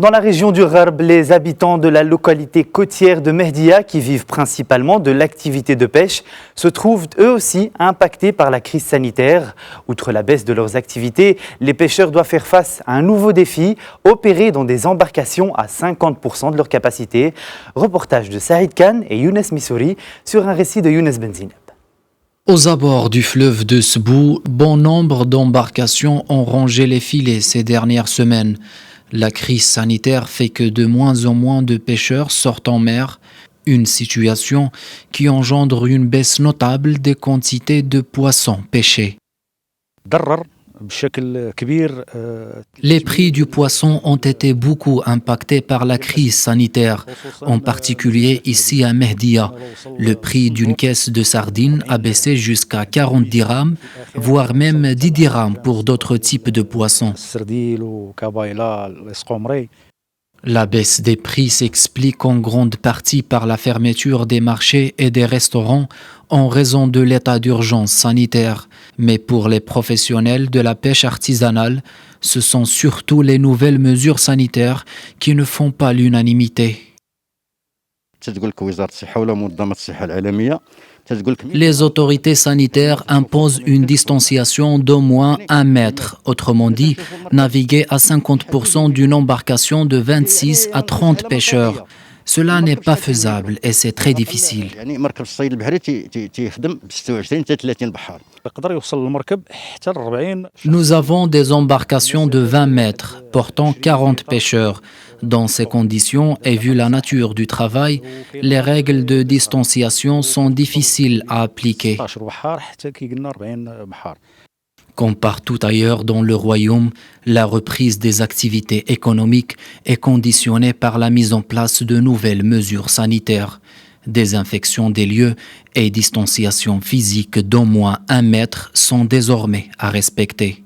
Dans la région du Gharb, les habitants de la localité côtière de Mehdia, qui vivent principalement de l'activité de pêche, se trouvent eux aussi impactés par la crise sanitaire. Outre la baisse de leurs activités, les pêcheurs doivent faire face à un nouveau défi, opérer dans des embarcations à 50% de leur capacité. Reportage de Saïd Khan et Younes Missouri sur un récit de Younes Benzineb. Aux abords du fleuve de Sbou, bon nombre d'embarcations ont rangé les filets ces dernières semaines. La crise sanitaire fait que de moins en moins de pêcheurs sortent en mer, une situation qui engendre une baisse notable des quantités de poissons pêchés. Les prix du poisson ont été beaucoup impactés par la crise sanitaire, en particulier ici à Mehdia. Le prix d'une caisse de sardines a baissé jusqu'à 40 dirhams, voire même 10 dirhams pour d'autres types de poissons. La baisse des prix s'explique en grande partie par la fermeture des marchés et des restaurants en raison de l'état d'urgence sanitaire. Mais pour les professionnels de la pêche artisanale, ce sont surtout les nouvelles mesures sanitaires qui ne font pas l'unanimité. Les autorités sanitaires imposent une distanciation d'au moins 1 mètre. Autrement dit, naviguer à 50% d'une embarcation de 26 à 30 pêcheurs. Cela n'est pas faisable et c'est très difficile. Nous avons des embarcations de 20 mètres portant 40 pêcheurs. Dans ces conditions et vu la nature du travail, les règles de distanciation sont difficiles à appliquer. Comme partout ailleurs dans le royaume, la reprise des activités économiques est conditionnée par la mise en place de nouvelles mesures sanitaires. Désinfection des lieux et distanciation physique d'au moins 1 mètre sont désormais à respecter.